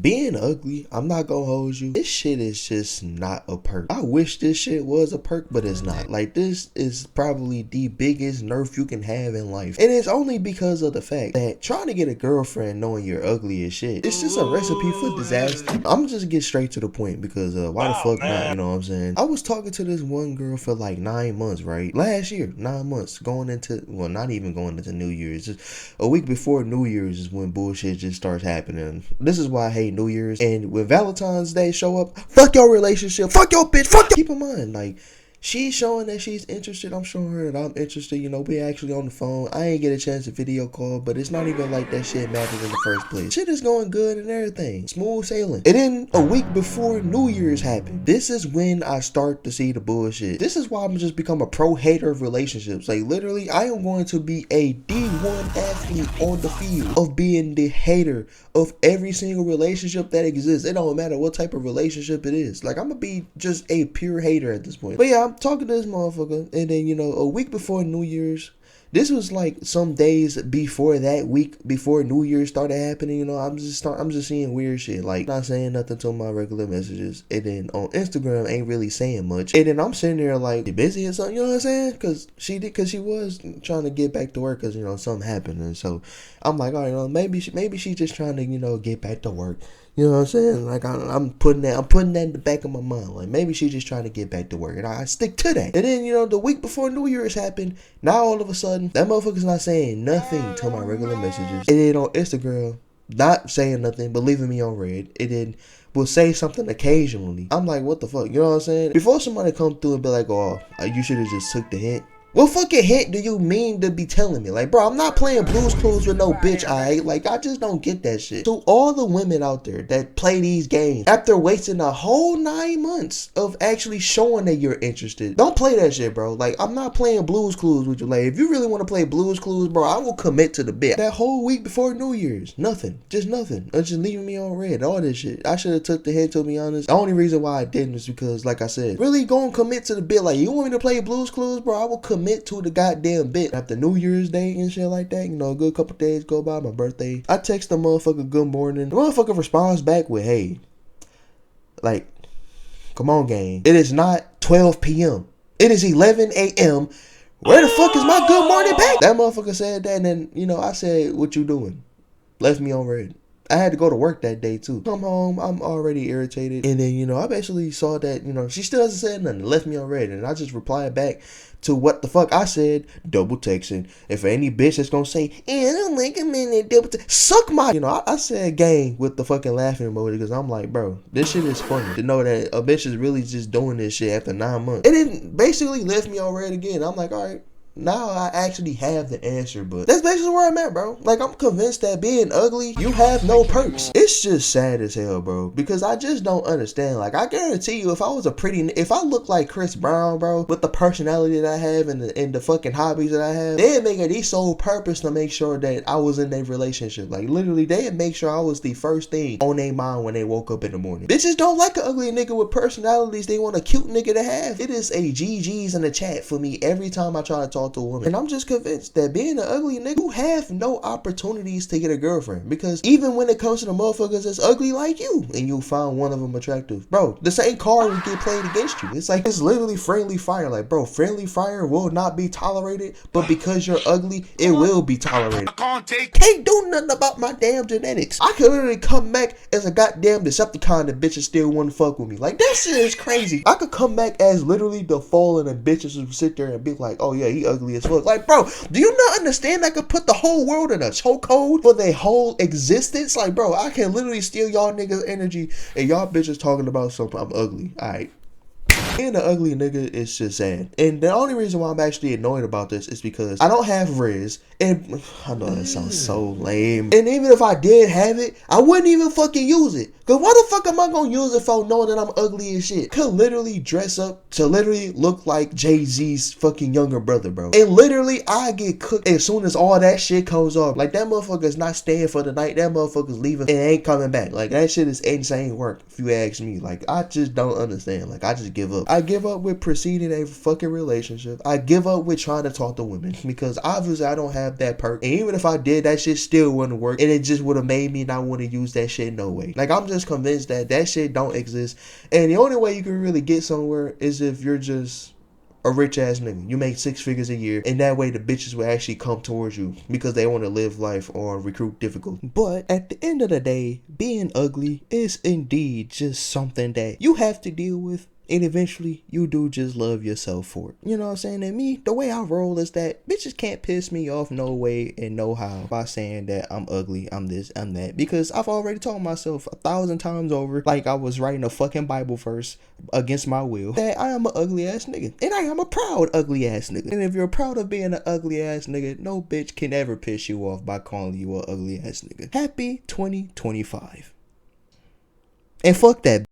Being ugly, I'm not gonna hold you. This shit is just not a perk. I wish this shit was a perk, but it's not. Like, this is probably the biggest nerf you can have in life. And it's only because of the fact that trying to get a girlfriend knowing you're ugly as shit, it's just a recipe for disaster. I'm just get straight to the point because why the fuck not, you know what I'm saying? I was talking to this one girl for like 9 months, right? Last year, 9 months, going into, well, not even going into New Year's. Just a week before New Year's is when bullshit just starts happening. This is why I hate New Year's. And when Valentine's Day show up, fuck your relationship, fuck your bitch, fuck your... Keep in mind, like, she's showing that she's interested. I'm showing her that I'm interested. You know, we actually on the phone. I ain't get a chance to video call, but it's not even like that shit mattered in the first place. Shit is going good and everything. Smooth sailing. And then a week before New Year's happened, this is when I start to see the bullshit. This is why I'm just become a pro hater of relationships. Like, literally, I am going to be a D1 athlete on the field of being the hater of every single relationship that exists. It don't matter what type of relationship it is. Like, I'm gonna be just a pure hater at this point. But yeah, I'm talking to this motherfucker, and then, you know, a week before New Year's, this was like some days before that week, before New Year's started happening, you know, I'm just seeing weird shit, like not saying nothing to my regular messages, and then on Instagram ain't really saying much, and then I'm sitting there like, you busy or something, you know what I'm saying, cause she was trying to get back to work, cause, you know, something happened, and so I'm like, all right, you know, maybe she just trying to, you know, get back to work. You know what I'm saying? Like, I'm putting that in the back of my mind. Like, maybe she's just trying to get back to work. And I stick to that. And then, you know, the week before New Year's happened, now all of a sudden, that motherfucker's not saying nothing to my regular messages. And then on Instagram, not saying nothing, but leaving me on red. And then will say something occasionally. I'm like, what the fuck? You know what I'm saying? Before somebody come through and be like, oh, you should have just took the hint. What fucking hint do you mean to be telling me? Like, bro, I'm not playing Blue's Clues with no bitch, alright? Like, I just don't get that shit. To all the women out there that play these games, after wasting a whole 9 months of actually showing that you're interested, don't play that shit, bro. Like, I'm not playing Blue's Clues with you. Like, if you really want to play Blue's Clues, bro, I will commit to the bit. That whole week before New Year's, nothing. Just nothing. Just leaving me on red. All this shit. I should have took the hint, to be honest. The only reason why I didn't is because, like I said, really go and commit to the bit. Like, you want me to play Blue's Clues, bro? I will commit to the goddamn bit. After New Year's Day and shit like that, you know, a good couple days go by, my birthday, I text the motherfucker good morning. The motherfucker responds back with, hey, like, come on, gang. It is not 12 p.m. It is 11 a.m. Where the fuck is my good morning back? That motherfucker said that, and then, you know, I said, what you doing? Left me on red. I had to go to work that day too. Come home, I'm already irritated. And then, you know, I basically saw that, you know, she still hasn't said nothing, left me on red. And I just replied back to what the fuck I said, double texting. If any bitch that's gonna say, yeah, I don't like a minute, double text, suck my, you know, I said gang with the fucking laughing emoji, because I'm like, bro, this shit is funny to know that a bitch is really just doing this shit after 9 months. And then basically left me on red again. I'm like, all right. Now I actually have the answer, but that's basically where I'm at, bro. Like, I'm convinced that being ugly, you have no perks. It's just sad as hell, bro, because I just don't understand. Like, I guarantee you, if I look like Chris Brown, bro, with the personality that I have and the fucking hobbies that I have, they'd make it their sole purpose to make sure that I was in their relationship. Like, literally, they'd make sure I was the first thing on their mind when they woke up in the morning. Bitches don't like an ugly nigga with personalities. They want a cute nigga to have. It is a GG's in the chat for me every time I try to talk to a woman. And I'm just convinced that being an ugly nigga, you have no opportunities to get a girlfriend, because even when it comes to the motherfuckers that's ugly like you, and you find one of them attractive, bro, the same card will get played against you. It's like, it's literally friendly fire. Like, bro, friendly fire will not be tolerated, but because you're ugly, it will be tolerated. Can't do nothing about my damn genetics. I could literally come back as a goddamn Decepticon and bitches still want to fuck with me. Like, that shit is crazy. I could come back as literally the fallen and bitches who sit there and be like, oh yeah, he ugly as fuck. Like, bro, do you not understand I could put the whole world in a chokehold for their whole existence? Like, bro, I can literally steal y'all niggas' energy and y'all bitches talking about something. I'm ugly. Alright. Being an ugly nigga is just sad. And the only reason why I'm actually annoyed about this is because I don't have Riz. And I know that sounds so lame. And even if I did have it, I wouldn't even fucking use it. Cause why the fuck am I gonna use it for knowing that I'm ugly as shit? Could literally dress up to literally look like Jay-Z's fucking younger brother, bro. And literally I get cooked as soon as all that shit comes off. Like, that motherfucker's not staying for the night. That motherfucker's leaving and ain't coming back. Like, that shit is insane work, if you ask me. Like, I just don't understand. Like, I just give up. I give up with proceeding a fucking relationship. I give up with trying to talk to women, because obviously I don't have have that perk. And even if I did, that shit still wouldn't work. And it just would have made me not want to use that shit no way. Like, I'm just convinced that that shit don't exist. And the only way you can really get somewhere is if you're just a rich ass nigga. You make 6 figures a year, and that way the bitches will actually come towards you because they want to live life or recruit difficult. But at the end of the day, being ugly is indeed just something that you have to deal with. And eventually, you do just love yourself for it. You know what I'm saying? And me, the way I roll is that bitches can't piss me off no way and no how by saying that I'm ugly, I'm this, I'm that. Because I've already told myself 1,000 times over, like I was writing a fucking Bible verse against my will, that I am an ugly ass nigga. And I am a proud ugly ass nigga. And if you're proud of being an ugly ass nigga, no bitch can ever piss you off by calling you an ugly ass nigga. Happy 2025. And fuck that.